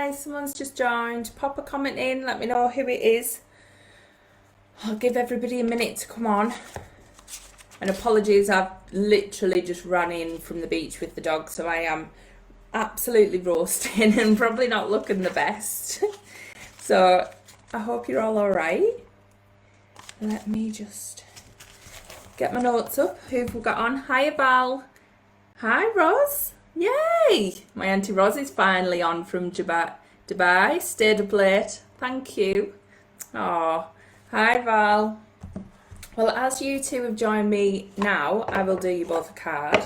guys, someone's just joined. Pop a comment in, let me know who it is. I'll give everybody a minute to come on. And apologies, I've literally just ran in from the beach with the dog, so I am absolutely roasting and probably not looking the best. So I hope you're all alright. Let me just get my notes up. Who've we got on? Hi, Val. Hi, Roz. Yay! My Auntie Roz is finally on from Dubai. Stayed up late. Thank you. Oh, hi, Val. Well, as you two have joined me now, I will do you both a card.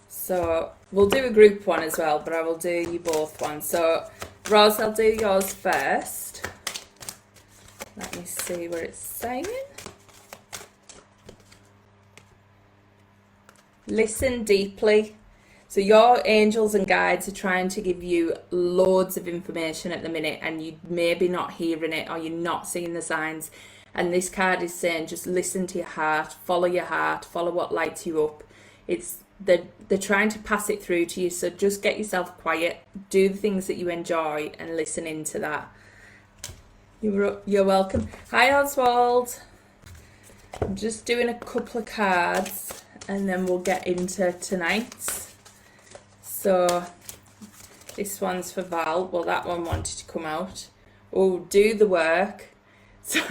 So we'll do a group one as well, but I will do you both one. So, Roz, I'll do yours first. Let me see what it's saying. Listen deeply. So your angels and guides are trying to give you loads of information at the minute, and you maybe not hearing it or you're not seeing the signs. And this card is saying just listen to your heart, follow what lights you up. They're trying to pass it through to you, so just get yourself quiet, do the things that you enjoy and listen into that. You're welcome. Hi, Oswald. I'm just doing a couple of cards and then we'll get into tonight's. So this one's for Val. Well, that one wanted to come out. Oh, do the work. So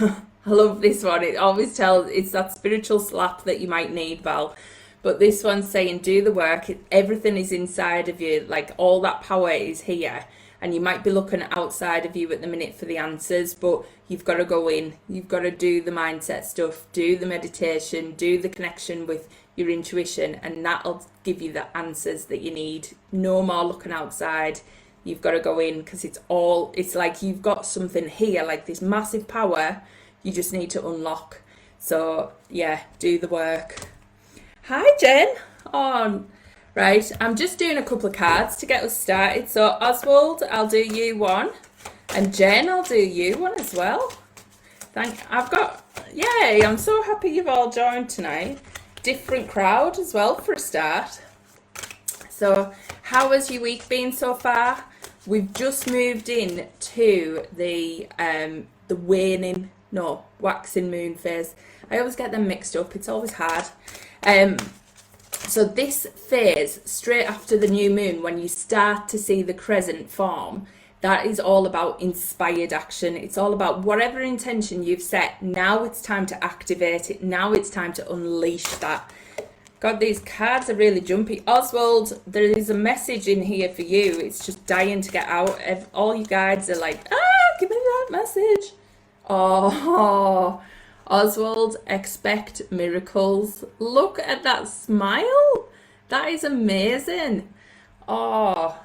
I love this one. It always tells, it's that spiritual slap that you might need, Val. But this one's saying do the work. Everything is inside of you. Like all that power is here. And you might be looking outside of you at the minute for the answers, but you've got to go in. You've got to do the mindset stuff, do the meditation, do the connection with your intuition, and that'll give you the answers that you need. No more looking outside. You've got to go in, because it's like you've got something here, like this massive power. You just need to unlock. So yeah, do the work. Hi, Jen. Right, I'm just doing a couple of cards to get us started. So Oswald, I'll do you one, and Jen, I'll do you one as well. Yay, I'm so happy you've all joined tonight. Different crowd as well for a start. So how has your week been so far? We've just moved in to the waxing moon phase. I always get them mixed up. It's always hard. So this phase, straight after the new moon, when you start to see the crescent form, that is all about inspired action. It's all about whatever intention you've set. Now it's time to activate it. Now it's time to unleash that. God, these cards are really jumpy. Oswald, there is a message in here for you. It's just dying to get out. All you guides are like, give me that message. Oh, Oswald, expect miracles. Look at that smile. That is amazing. Oh,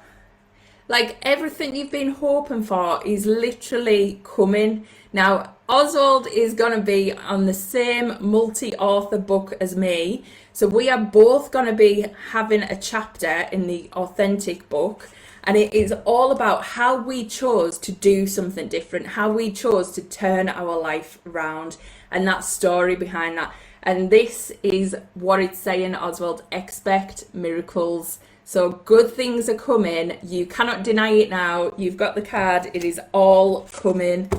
like everything you've been hoping for is literally coming. Now, Oswald is going to be on the same multi-author book as me. So we are both going to be having a chapter in the authentic book. And it is all about how we chose to do something different, how we chose to turn our life around, and that story behind that. And this is what it's saying, Oswald, expect miracles. So good things are coming. You cannot deny it now. You've got the card. It is all coming.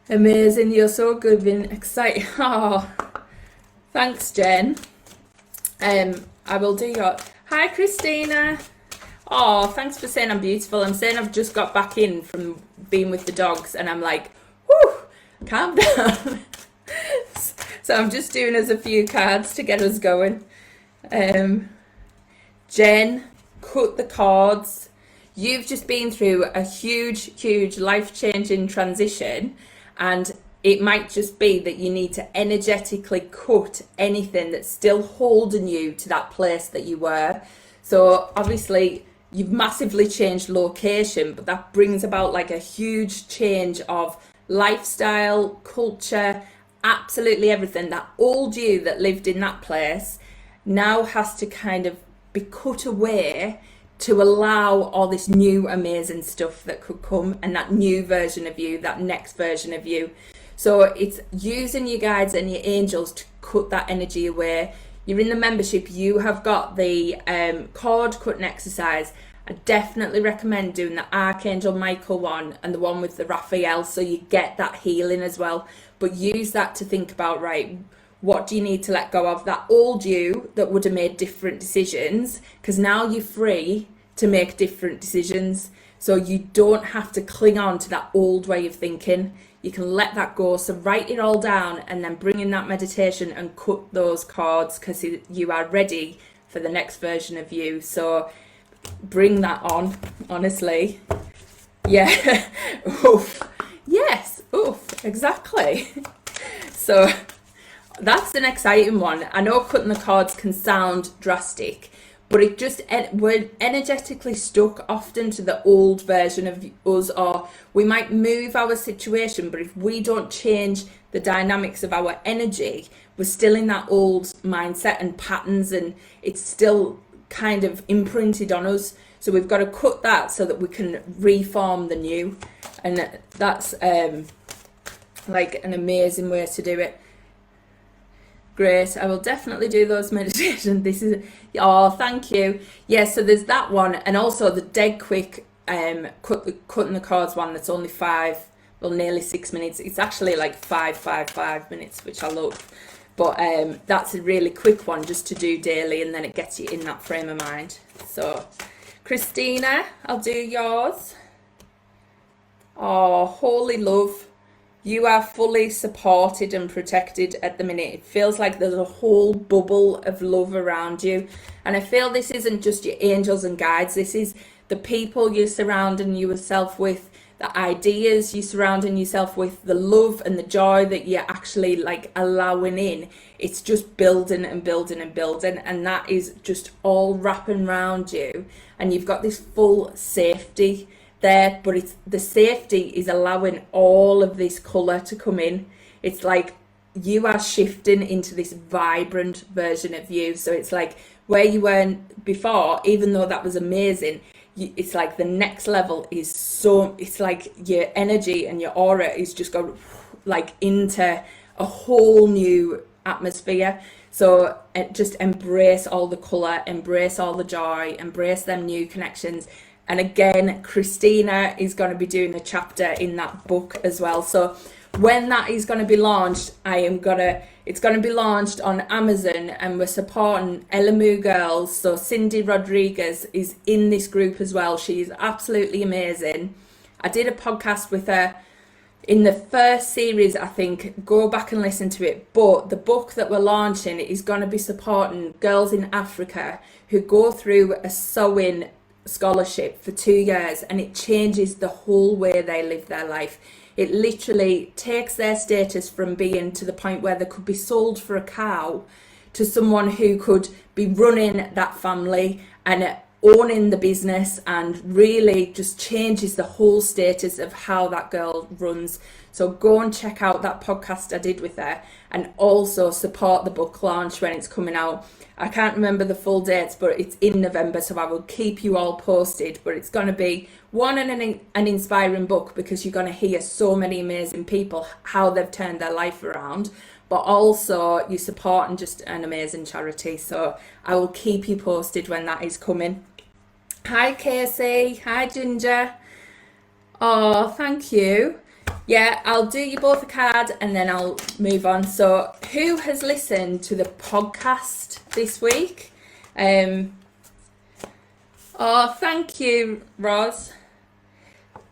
Amazing. You're so good. Been excited. Oh, thanks, Jen. I will do your... Hi, Christina. Oh, thanks for saying I'm beautiful. I'm saying I've just got back in from being with the dogs and I'm like, whoo, calm down. So I'm just doing us a few cards to get us going. Jen, cut the cords. You've just been through a huge life-changing transition, and it might just be that you need to energetically cut anything that's still holding you to that place that you were. So obviously you've massively changed location, but that brings about like a huge change of lifestyle, culture, absolutely everything. That old you that lived in that place now has to kind of be cut away to allow all this new amazing stuff that could come, and that new version of you, that next version of you. So it's using your guides and your angels to cut that energy away. You're in the membership, you have got the cord cutting exercise. I definitely recommend doing the Archangel Michael one and the one with the Raphael, so you get that healing as well. But use that to think about, right, what do you need to let go of? That old you that would have made different decisions, because now you're free to make different decisions. So you don't have to cling on to that old way of thinking. You can let that go. So write it all down and then bring in that meditation and cut those cords, because you are ready for the next version of you. So bring that on, honestly. Yeah. Oof. Yes. Oof. Exactly. So that's an exciting one. I know cutting the cords can sound drastic, but it just, we're energetically stuck often to the old version of us, or we might move our situation, but if we don't change the dynamics of our energy, we're still in that old mindset and patterns, and it's still kind of imprinted on us. So we've got to cut that so that we can reform the new, and that's like an amazing way to do it. Great, I will definitely do those meditations. This is, oh, thank you. Yeah, so there's that one, and also the dead quick cutting the cords one that's only nearly 6 minutes. It's actually like 5 minutes, which I love. But that's a really quick one just to do daily, and then it gets you in that frame of mind. So, Christina, I'll do yours. Oh, holy love. You are fully supported and protected at the minute. It feels like there's a whole bubble of love around you. And I feel this isn't just your angels and guides. This is the people you're surrounding yourself with, the ideas you're surrounding yourself with, the love and the joy that you're actually like allowing in. It's just building and building and building. And that is just all wrapping around you. And you've got this full safety there, but it's the safety is allowing all of this color to come in. It's like you are shifting into this vibrant version of you. So it's like where you weren't before, even though that was amazing, it's like the next level is so, it's like your energy and your aura is just going like into a whole new atmosphere. So just embrace all the color, embrace all the joy, embrace them new connections. And again, Christina is going to be doing a chapter in that book as well. So when that is going to be launched, it's going to be launched on Amazon, and we're supporting Elamu Girls. So Cindy Rodriguez is in this group as well. She's absolutely amazing. I did a podcast with her in the first series, I think. Go back and listen to it. But the book that we're launching is going to be supporting girls in Africa who go through a sewing scholarship for 2 years, and it changes the whole way they live their life. It literally takes their status from being to the point where they could be sold for a cow to someone who could be running that family and owning the business, and really just changes the whole status of how that girl runs. So go and check out that podcast I did with her, and also support the book launch when it's coming out. I can't remember the full dates, but it's in November, so I will keep you all posted. But it's going to be an inspiring book, because you're going to hear so many amazing people, how they've turned their life around, but also you support and just an amazing charity. So I will keep you posted when that is coming. Hi Casey, hi Ginger. Oh, thank you. Yeah, I'll do you both a card and then I'll move on. So who has listened to the podcast this week? Oh, thank you, Roz.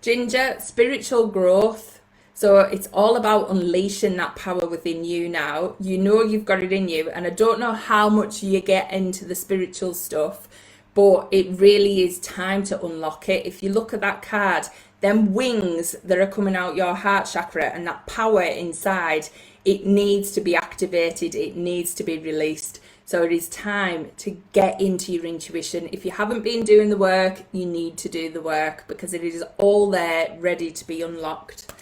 Ginger, spiritual growth. So it's all about unleashing that power within you now. You know you've got it in you, and I don't know how much you get into the spiritual stuff, but it really is time to unlock it. If you look at that card, them wings that are coming out your heart chakra and that power inside, it needs to be activated, it needs to be released. So it is time to get into your intuition. If you haven't been doing the work, you need to do the work, because it is all there ready to be unlocked.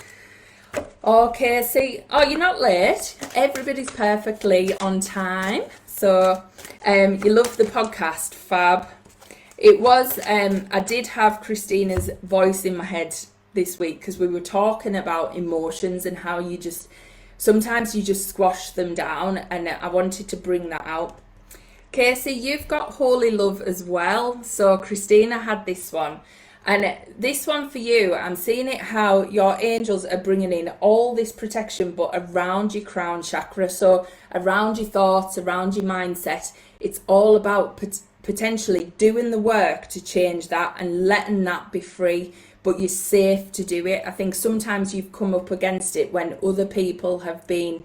Okay, see, oh, you're not late. Everybody's perfectly on time. So you love the podcast, fab. It was, I did have Christina's voice in my head this week, because we were talking about emotions and how sometimes you just squash them down, and I wanted to bring that out. Casey, you've got Holy Love as well. So Christina had this one. And this one for you, I'm seeing it how your angels are bringing in all this protection, but around your crown chakra. So around your thoughts, around your mindset. It's all about potentially doing the work to change that and letting that be free, but you're safe to do it. I think sometimes you've come up against it when other people have been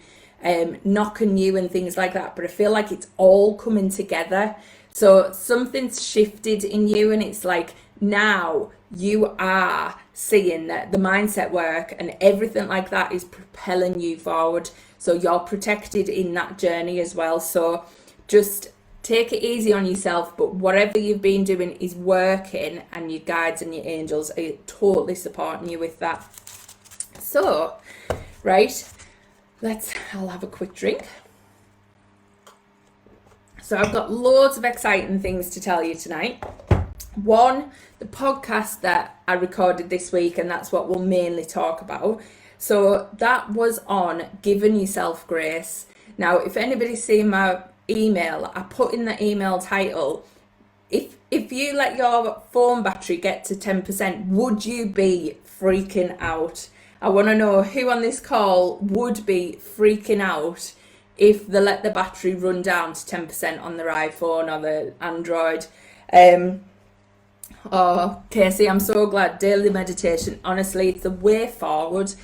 knocking you and things like that, but I feel like it's all coming together. So something's shifted in you, and it's like now you are seeing that the mindset work and everything like that is propelling you forward. So you're protected in that journey as well. So just take it easy on yourself, but whatever you've been doing is working, and your guides and your angels are totally supporting you with that. So, right, I'll have a quick drink. So I've got loads of exciting things to tell you tonight. One, the podcast that I recorded this week, and that's what we'll mainly talk about. So that was on giving yourself grace. Now, if anybody's seen my email, I put in the email title, if you let your phone battery get to 10%, would you be freaking out? I want to know who on this call would be freaking out if they let the battery run down to 10% on their iPhone or the Android. Oh, Casey, I'm so glad. Daily meditation, honestly, it's the way forward.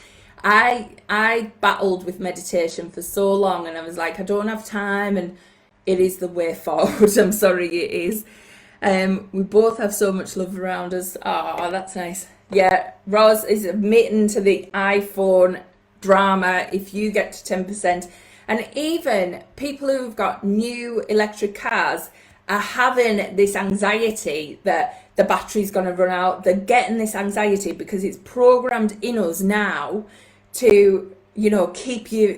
I battled with meditation for so long, and I was like, I don't have time, and it is the way forward. I'm sorry, it is. We both have so much love around us. Oh, that's nice. Yeah, Roz is admitting to the iPhone drama if you get to 10%. And even people who've got new electric cars are having this anxiety that the battery's going to run out. They're getting this anxiety because it's programmed in us now to, you know, keep your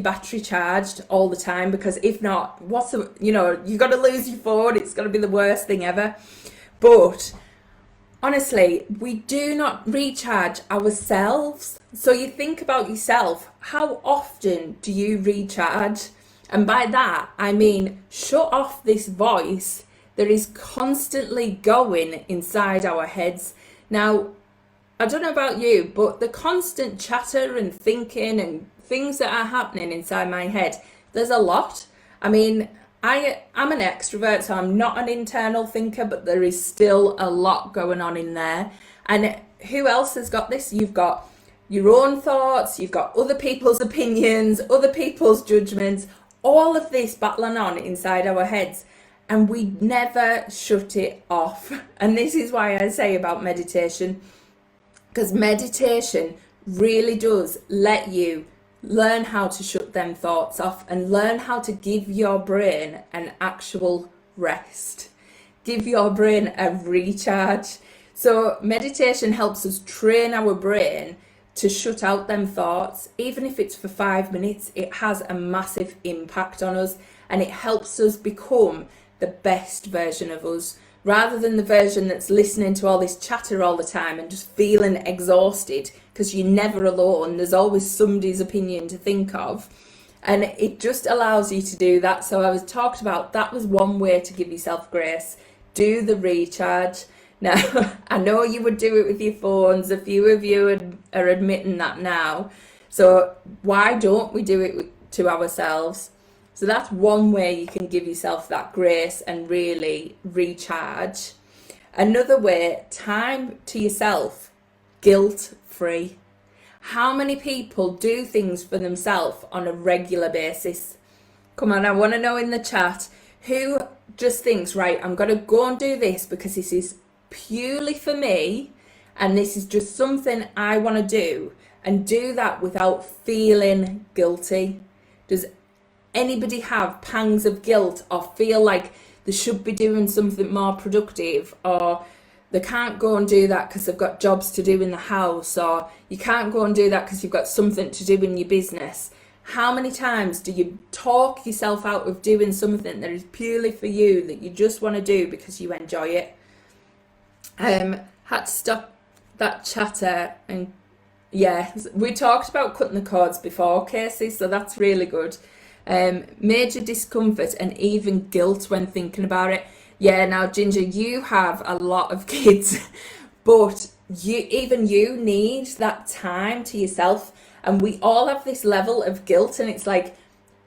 battery charged all the time, because if not, you're going to lose your phone. It's going to be the worst thing ever. But honestly, we do not recharge ourselves. So you think about yourself, how often do you recharge? And by that, I mean, shut off this voice that is constantly going inside our heads. Now, I don't know about you, but the constant chatter and thinking and things that are happening inside my head, there's a lot. I mean, I'm an extrovert, so I'm not an internal thinker, but there is still a lot going on in there. And who else has got this? You've got your own thoughts, you've got other people's opinions, other people's judgments, all of this battling on inside our heads, and we never shut it off. And this is why I say about meditation, because meditation really does let you learn how to shut them thoughts off and learn how to give your brain an actual rest. Give your brain a recharge. So meditation helps us train our brain to shut out them thoughts. Even if it's for 5 minutes, it has a massive impact on us, and it helps us become the best version of us, rather than the version that's listening to all this chatter all the time and just feeling exhausted, because you're never alone. There's always somebody's opinion to think of, and it just allows you to do that. So I was talked about, that was one way to give yourself grace. Do the recharge. Now, I know you would do it with your phones. A few of you are admitting that now. So why don't we do it to ourselves? So that's one way you can give yourself that grace and really recharge. Another way, time to yourself, guilt-free. How many people do things for themselves on a regular basis? Come on, I want to know in the chat, who just thinks, right, I'm going to go and do this because this is purely for me, and this is just something I want to do, and do that without feeling guilty? Does anybody have pangs of guilt or feel like they should be doing something more productive, or they can't go and do that because they've got jobs to do in the house, or you can't go and do that because you've got something to do in your business? How many times do you talk yourself out of doing something that is purely for you, that you just want to do because you enjoy it? Had to stop that chatter, and yeah, we talked about cutting the cords before, Casey, so that's really good. Major discomfort and even guilt when thinking about it. Yeah, now Ginger, you have a lot of kids, but you need that time to yourself, and we all have this level of guilt, and it's like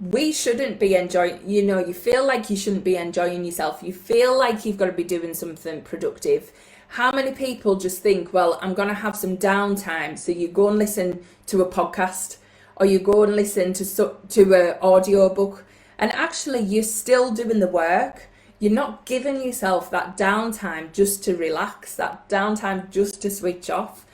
we shouldn't be enjoying, you feel like you shouldn't be enjoying yourself. You feel like you've got to be doing something productive. How many people just think, well, I'm going to have some downtime, so you go and listen to a podcast, or you go and listen to an audio book, and actually you're still doing the work. You're not giving yourself that downtime just to relax, that downtime just to switch off.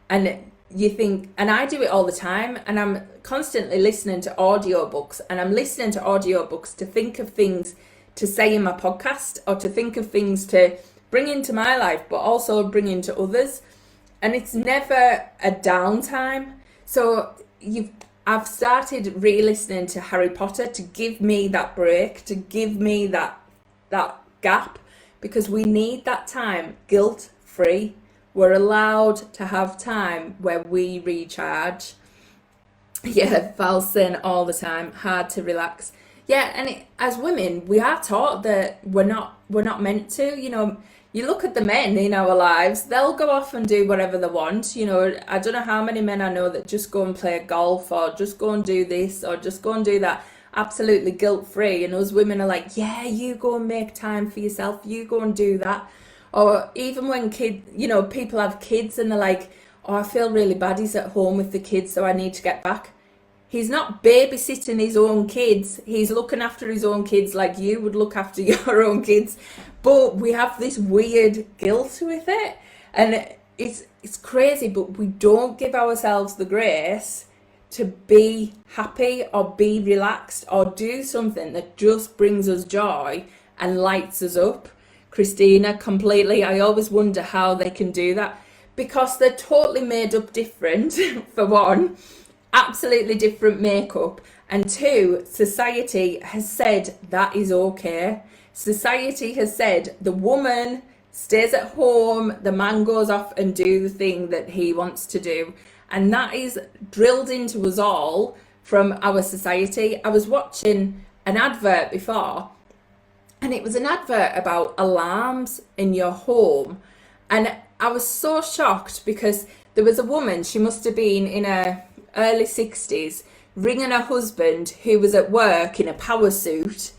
And you think, and I do it all the time, and I'm constantly listening to audiobooks, and I'm listening to audiobooks to think of things to say in my podcast, or to think of things to bring into my life, but also bring into others. And it's never a downtime. So I've started re-listening to Harry Potter to give me that break, to give me that gap, because we need that time guilt-free. We're allowed to have time where we recharge. Yeah, Val's saying all the time, hard to relax. Yeah, and as women, we are taught that we're not meant to. You look at the men in our lives, they'll go off and do whatever they want. I don't know how many men I know that just go and play golf, or just go and do this, or just go and do that, absolutely guilt-free. And us women are like, yeah, you go and make time for yourself, you go and do that. Or even when people have kids and they're like, oh, I feel really bad, he's at home with the kids, so I need to get back. He's not babysitting his own kids. He's looking after his own kids like you would look after your own kids. But we have this weird guilt with it. And it's crazy, but we don't give ourselves the grace to be happy or be relaxed or do something that just brings us joy and lights us up. Christina, completely. I always wonder how they can do that, because they're totally made up different, for one. Absolutely different makeup, and two, society has said that is okay. Society has said the woman stays at home, the man goes off and do the thing that he wants to do, and that is drilled into us all from our society. I was watching an advert before, and it was an advert about alarms in your home, and I was so shocked because there was a woman, she must have been in her early 60s, ringing her husband who was at work in a power suit,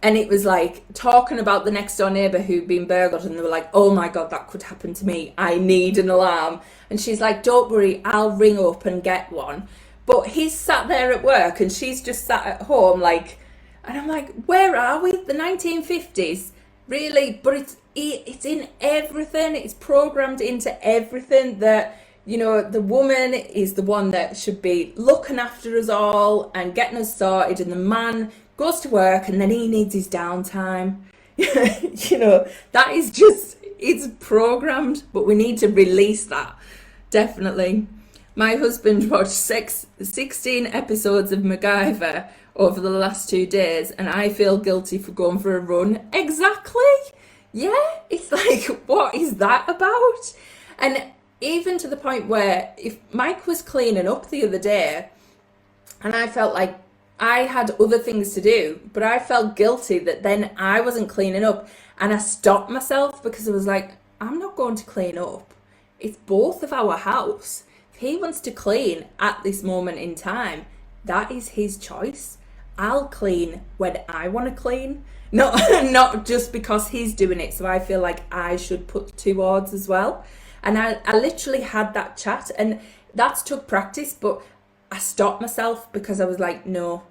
and it was like talking about the next door neighbour who'd been burgled, and they were like, oh my god, that could happen to me, I need an alarm. And she's like, don't worry, I'll ring up and get one. But he's sat there at work and she's just sat at home, like, and I'm like, where are we? The 1950s, really? But it's in everything. It's programmed into everything that, the woman is the one that should be looking after us all and getting us sorted, and the man goes to work and then he needs his downtime. That is just, it's programmed, but we need to release that. Definitely. My husband watched 16 episodes of MacGyver over the last 2 days, and I feel guilty for going for a run. Exactly. Yeah, it's like, what is that about? And even to the point where if Mike was cleaning up the other day, and I felt like I had other things to do, but I felt guilty that then I wasn't cleaning up, and I stopped myself because I was like, I'm not going to clean up. It's both of our house. If he wants to clean at this moment in time, that is his choice. I'll clean when I want to clean, not just because he's doing it, so I feel like I should put towards as well. And I literally had that chat, and that's took practice, but I stopped myself because I was like, no,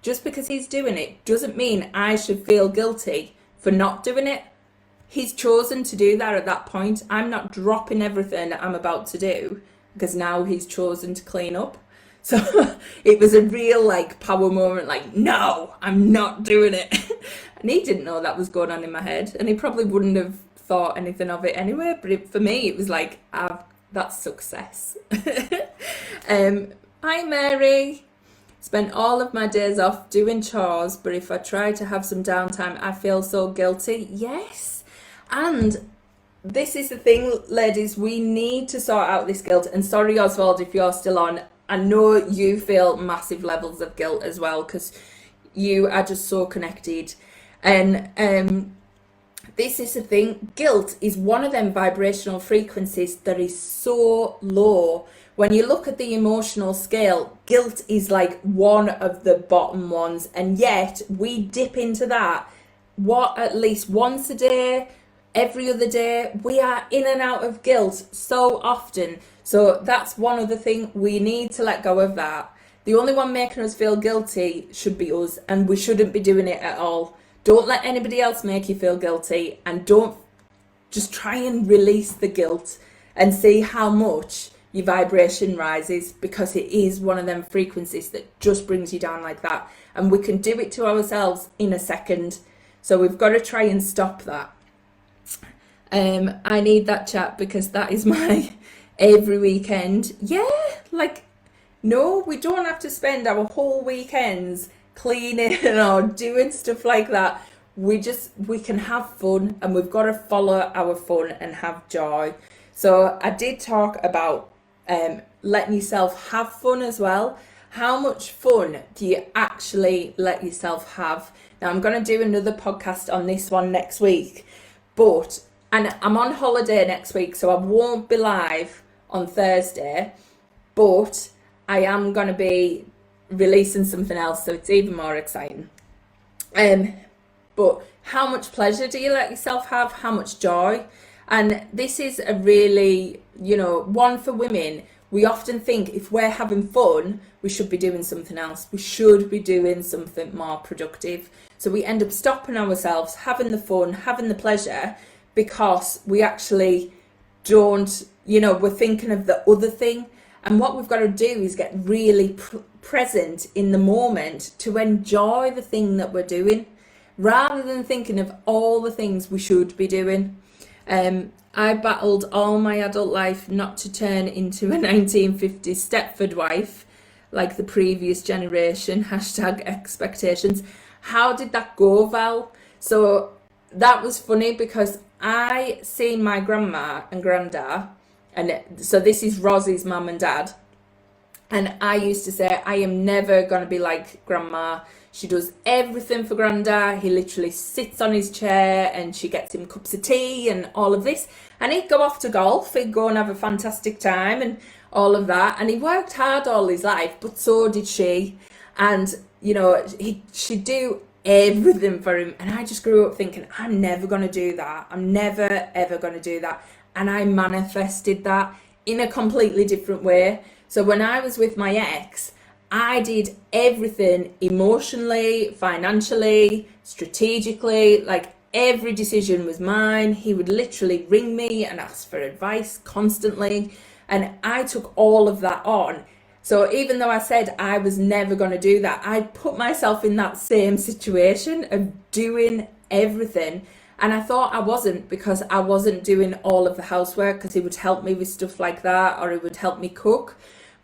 just because he's doing it doesn't mean I should feel guilty for not doing it. He's chosen to do that at that point. I'm not dropping everything I'm about to do because now he's chosen to clean up. So it was a real power moment, like, no, I'm not doing it. And he didn't know that was going on in my head, and he probably wouldn't have thought anything of it anyway, but for me it was like, that's success. Hi Mary. Spent all of my days off doing chores, but if I try to have some downtime I feel so guilty. Yes, and this is the thing, ladies, we need to sort out this guilt. And sorry Oswald, if you're still on, I know you feel massive levels of guilt as well, because you are just so connected. And this is the thing, guilt is one of them vibrational frequencies that is so low. When you look at the emotional scale, guilt is like one of the bottom ones, and yet we dip into that at least once a day, every other day. We are in and out of guilt so often. So that's one other thing, we need to let go of that. The only one making us feel guilty should be us, and we shouldn't be doing it at all. Don't let anybody else make you feel guilty, and don't just try and release the guilt and see how much your vibration rises, because it is one of them frequencies that just brings you down like that. And we can do it to ourselves in a second. So we've got to try and stop that. I need that chat because that is my every weekend. Yeah, like, no, we don't have to spend our whole weekends cleaning or doing stuff like that. We can have fun, and we've got to follow our fun and have joy. So I did talk about letting yourself have fun as well. How much fun do you actually let yourself have? Now, I'm going to do another podcast on this one next week, and I'm on holiday next week, so I won't be live on Thursday, but I am going to be releasing something else, so it's even more exciting. But how much pleasure do you let yourself have? How much joy? And this is a really, one for women. We often think if we're having fun, we should be doing something else. We should be doing something more productive. So we end up stopping ourselves, having the fun, having the pleasure, because we actually don't, we're thinking of the other thing. And what we've got to do is get really present in the moment to enjoy the thing that we're doing, rather than thinking of all the things we should be doing. I battled all my adult life not to turn into a 1950s Stepford wife like the previous generation, #expectations. How did that go, Val? So that was funny because I seen my grandma and granddad, and so this is Rosie's mum and dad, and I used to say, I am never going to be like grandma. She does everything for granddad. He literally sits on his chair and she gets him cups of tea and all of this. And he'd go off to golf. He'd go and have a fantastic time and all of that. And he worked hard all his life, but so did she. And, she'd do everything for him. And I just grew up thinking, I'm never going to do that. I'm never, ever going to do that. And I manifested that in a completely different way. So when I was with my ex, I did everything emotionally, financially, strategically, like every decision was mine. He would literally ring me and ask for advice constantly. And I took all of that on. So even though I said I was never going to do that, I put myself in that same situation of doing everything. And I thought I wasn't, because I wasn't doing all of the housework, because he would help me with stuff like that, or he would help me cook.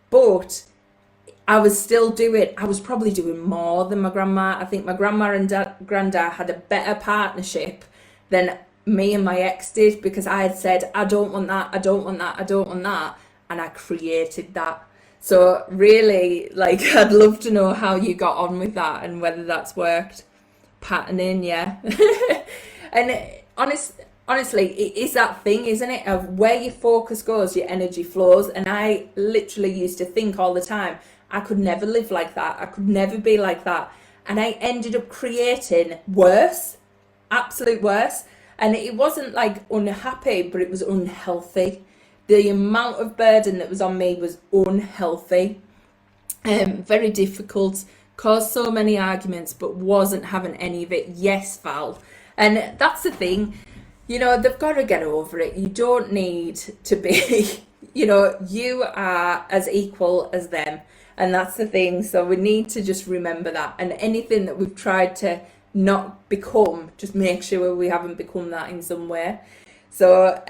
But I was probably doing more than my grandma. I think my grandma and granddad had a better partnership than me and my ex did, because I had said, I don't want that, I don't want that, I don't want that. And I created that. So really, I'd love to know how you got on with that and whether that's worked. Patterning, yeah. And honestly, it is that thing, isn't it, of where your focus goes, your energy flows. And I literally used to think all the time, I could never live like that. I could never be like that. And I ended up creating worse, absolute worse. And it wasn't unhappy, but it was unhealthy. The amount of burden that was on me was unhealthy, very difficult, caused so many arguments, but wasn't having any of it. Yes, Val. And that's the thing, they've got to get over it. You don't need to be, you are as equal as them. And that's the thing. So we need to just remember that. And anything that we've tried to not become, just make sure we haven't become that in some way. So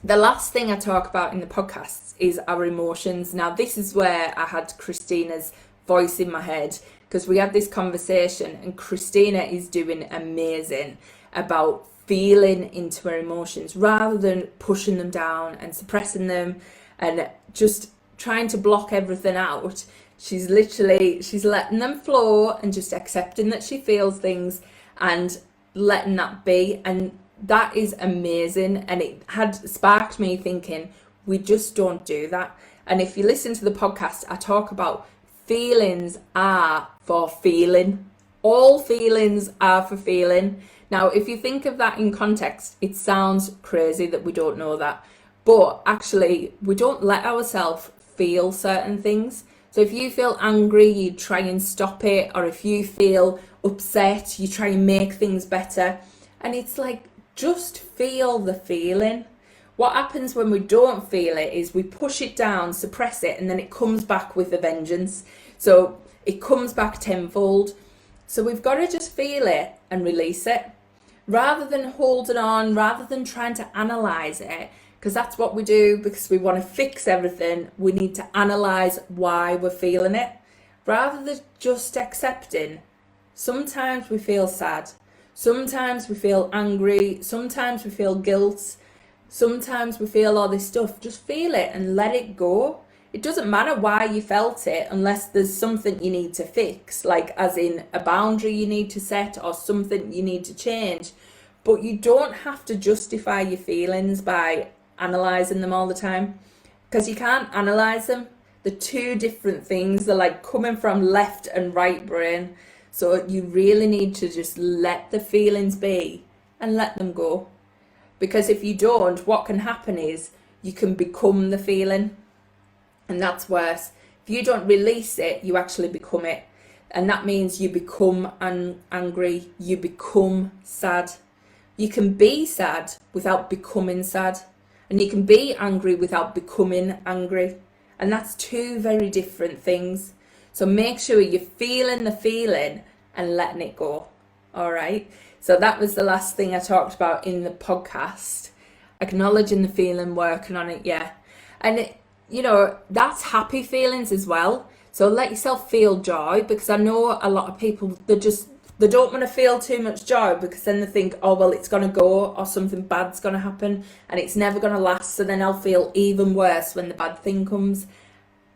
the last thing I talk about in the podcasts is our emotions. Now, this is where I had Christina's voice in my head, because we had this conversation, and Christina is doing amazing about feeling into her emotions rather than pushing them down and suppressing them and just trying to block everything out. She's letting them flow and just accepting that she feels things and letting that be. And that is amazing. And it had sparked me thinking, we just don't do that. And if you listen to the podcast, I talk about feelings are for feeling. All feelings are for feeling. Now, if you think of that in context, it sounds crazy that we don't know that. But actually, we don't let ourselves feel certain things. So if you feel angry, you try and stop it. Or if you feel upset, you try and make things better. And it's like, just feel the feeling. What happens when we don't feel it is we push it down, suppress it, and then it comes back with a vengeance. So it comes back tenfold. So we've got to just feel it and release it. Rather than holding on, rather than trying to analyse it, because that's what we do because we want to fix everything. We need to analyse why we're feeling it. Rather than just accepting, sometimes we feel sad. Sometimes we feel angry. Sometimes we feel guilt. Sometimes we feel all this stuff. Just feel it and let it go. It doesn't matter why you felt it unless there's something you need to fix, like as in a boundary you need to set or something you need to change. But you don't have to justify your feelings by analysing them all the time, because you can't analyse them. They're two different things. They're like coming from left and right brain. So you really need to just let the feelings be and let them go. Because if you don't, what can happen is you can become the feeling. And that's worse. If you don't release it, you actually become it. And that means you become angry, you become sad. You can be sad without becoming sad. And you can be angry without becoming angry. And that's two very different things. So make sure you're feeling the feeling and letting it go. All right. So that was the last thing I talked about in the podcast. Acknowledging the feeling, working on it, yeah. And that's happy feelings as well. So let yourself feel joy, because I know a lot of people, they don't want to feel too much joy because then they think, oh, well, it's going to go or something bad's going to happen and it's never going to last. So then I'll feel even worse when the bad thing comes.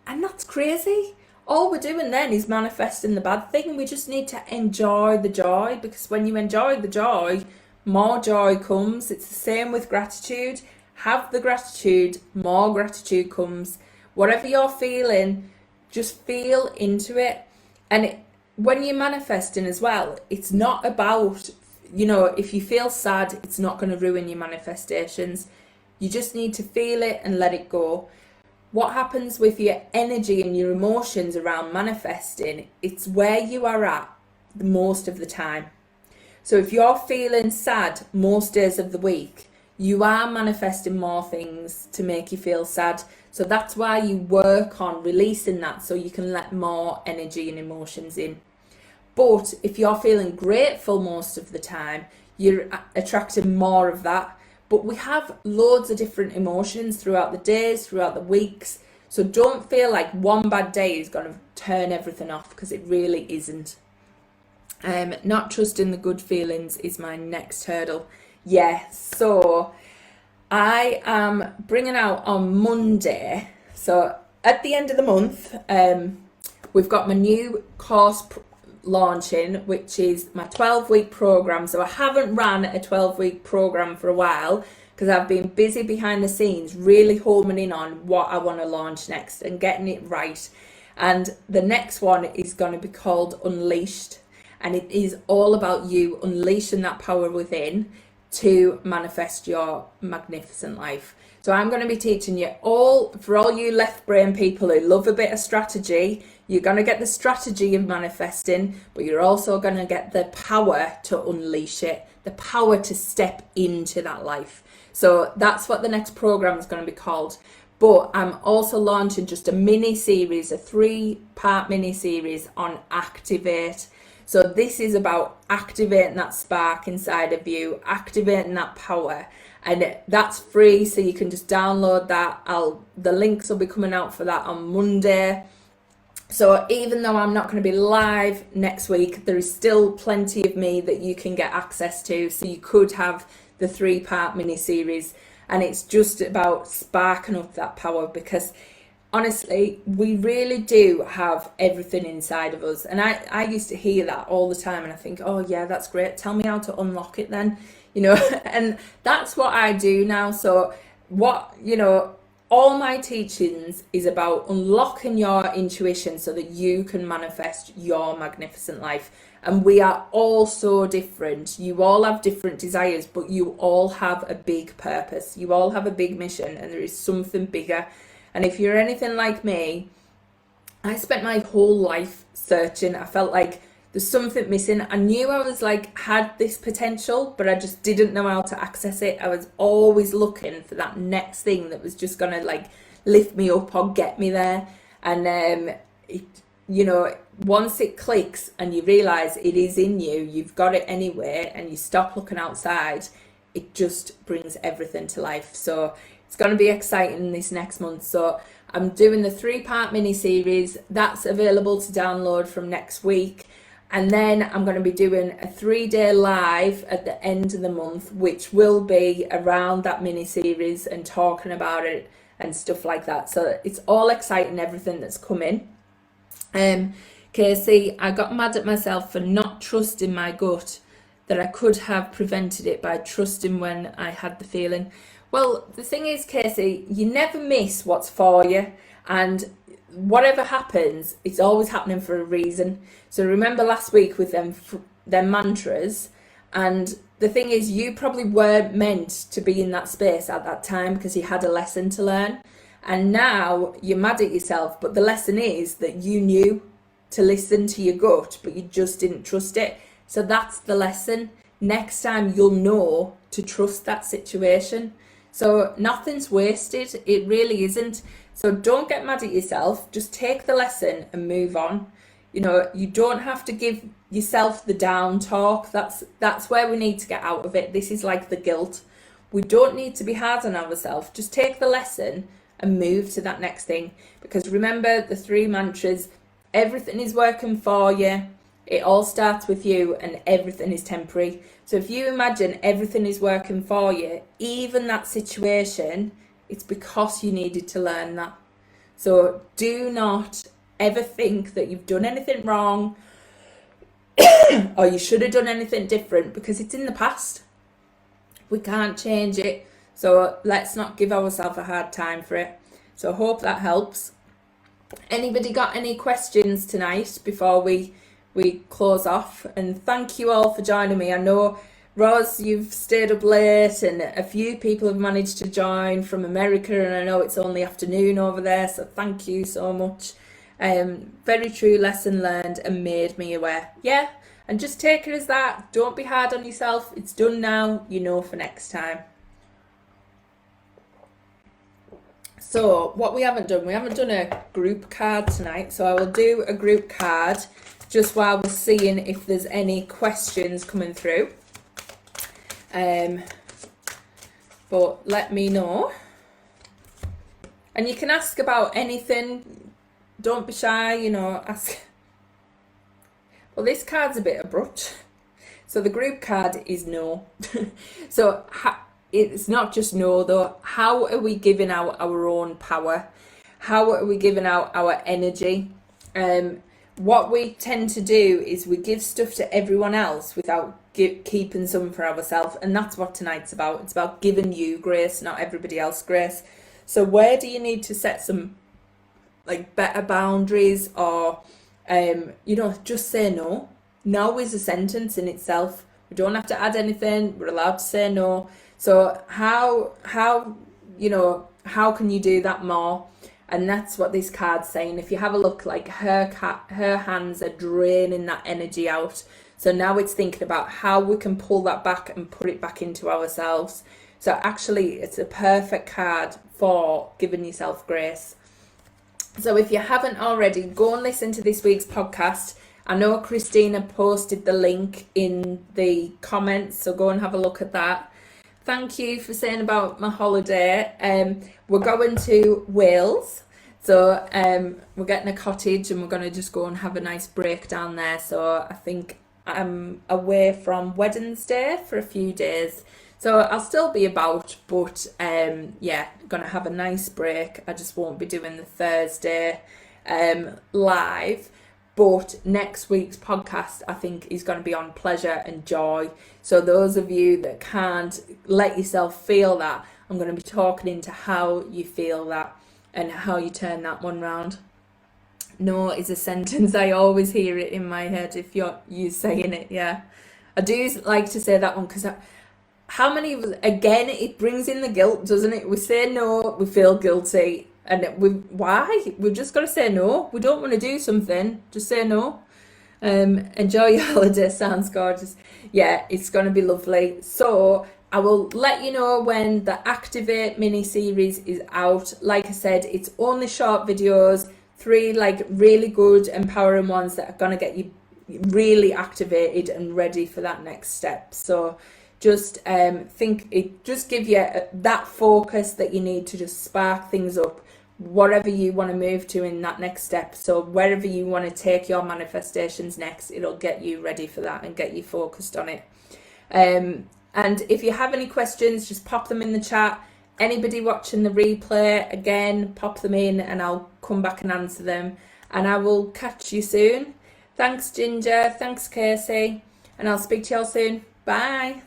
And that's crazy. All we're doing then is manifesting the bad thing. We just need to enjoy the joy, because when you enjoy the joy, more joy comes. It's the same with gratitude. Have the gratitude, more gratitude comes. Whatever you're feeling, just feel into it. And when you're manifesting as well, it's not about, if you feel sad, it's not going to ruin your manifestations. You just need to feel it and let it go. What happens with your energy and your emotions around manifesting, it's where you are at most of the time. So if you're feeling sad most days of the week, you are manifesting more things to make you feel sad. So that's why you work on releasing that, so you can let more energy and emotions in. But if you're feeling grateful most of the time, you're attracting more of that. But we have loads of different emotions throughout the days, throughout the weeks. So don't feel like one bad day is going to turn everything off, because it really isn't. Not trusting the good feelings is my next hurdle. Yes, so I am bringing out on Monday, so at the end of the month, we've got my new course launching, which is my 12-week program. So I haven't ran a 12-week program for a while because I've been busy behind the scenes, really homing in on what I want to launch next and getting it right. And the next one is going to be called Unleashed, and it is all about you unleashing that power within to manifest your magnificent life. So I'm going to be teaching you for all you left brain people who love a bit of strategy, you're going to get the strategy of manifesting, but you're also going to get the power to unleash it, the power to step into that life. So that's what the next program is going to be called. But I'm also launching just a mini series, a 3-part mini series on Activate. So this is about activating that spark inside of you, activating that power, and that's free. So you can just download that. The links will be coming out for that on Monday. So even though I'm not going to be live next week, there is still plenty of me that you can get access to. So you could have the 3-part mini series, and it's just about sparking up that power, because honestly, we really do have everything inside of us. And I used to hear that all the time and I think, oh yeah, that's great. Tell me how to unlock it then, and that's what I do now. So all my teachings is about unlocking your intuition so that you can manifest your magnificent life. And we are all so different. You all have different desires, but you all have a big purpose. You all have a big mission, and there is something bigger. And if you're anything like me, I spent my whole life searching. I felt like there's something missing. I knew I was had this potential, but I just didn't know how to access it. I was always looking for that next thing that was just gonna lift me up or get me there. And once it clicks and you realize it is in you, you've got it anyway, and you stop looking outside, it just brings everything to life. So it's going to be exciting this next month. So I'm doing the 3-part mini series that's available to download from next week. And then I'm going to be doing a 3-day live at the end of the month, which will be around that mini series and talking about it and stuff like that. So it's all exciting, everything that's coming. Casey, I got mad at myself for not trusting my gut, that I could have prevented it by trusting when I had the feeling. Well, the thing is, Casey, you never miss what's for you, and whatever happens, it's always happening for a reason. So remember last week with them mantras, and the thing is, you probably weren't meant to be in that space at that time because you had a lesson to learn, and now you're mad at yourself, but the lesson is that you knew to listen to your gut, but you just didn't trust it. So that's the lesson. Next time you'll know to trust that situation. So nothing's wasted. It really isn't. So don't get mad at yourself. Just take the lesson and move on. You don't have to give yourself the down talk. That's where we need to get out of it. This is like the guilt. We don't need to be hard on ourselves. Just take the lesson and move to that next thing. Because remember the 3 mantras, everything is working for you. It all starts with you, and everything is temporary. So if you imagine everything is working for you, even that situation, it's because you needed to learn that. So do not ever think that you've done anything wrong or you should have done anything different, because it's in the past. We can't change it. So let's not give ourselves a hard time for it. So I hope that helps. Anybody got any questions tonight before we close off? And thank you all for joining me. I know, Roz, you've stayed up late, and a few people have managed to join from America, and I know it's only afternoon over there, so thank you so much. Very true, lesson learned and made me aware. Yeah, and just take it as that. Don't be hard on yourself. It's done now, for next time. So what we haven't done a group card tonight. So I will do a group card just while we're seeing if there's any questions coming through. But let me know. And you can ask about anything. Don't be shy, ask. Well, this card's a bit abrupt. So the group card is no. So it's not just no though. How are we giving out our own power? How are we giving out our energy? What we tend to do is we give stuff to everyone else without keeping some for ourselves. And that's what tonight's about. It's about giving you grace, not everybody else grace. So where do you need to set some better boundaries, or just say no? No is a sentence in itself. We don't have to add anything. We're allowed to say no. So how can you do that more? And that's what this card's saying. If you have a look, her hands are draining that energy out. So now it's thinking about how we can pull that back and put it back into ourselves. So actually, it's a perfect card for giving yourself grace. So if you haven't already, go and listen to this week's podcast. I know Christina posted the link in the comments, so go and have a look at that. Thank you for saying about my holiday. We're going to Wales. So we're getting a cottage and we're going to just go and have a nice break down there. So I think I'm away from Wednesday for a few days. So I'll still be about, but yeah, gonna have a nice break. I just won't be doing the Thursday live. But next week's podcast, I think, is going to be on pleasure and joy. So those of you that can't let yourself feel that, I'm going to be talking into how you feel that and how you turn that one round. No is a sentence, I always hear it in my head if you saying it, yeah. I do like to say that one because how many of us, again, it brings in the guilt, doesn't it? We say no, we feel guilty. And why? We've just got to say no. We don't want to do something, just say no. Enjoy your holiday, sounds gorgeous. Yeah, it's going to be lovely. So I will let you know when the Activate mini series is out. Like I said, it's only short videos, 3 like really good empowering ones that are going to get you really activated and ready for that next step. So just think it just give you that focus that you need to just spark things up, whatever you want to move to in that next step. So wherever you want to take your manifestations next, it'll get you ready for that and get you focused on it. And if you have any questions, just pop them in the chat. Anybody watching the replay, again, pop them in and I'll come back and answer them. And I will catch you soon. Thanks, Ginger. Thanks, Casey. And I'll speak to y'all soon. Bye.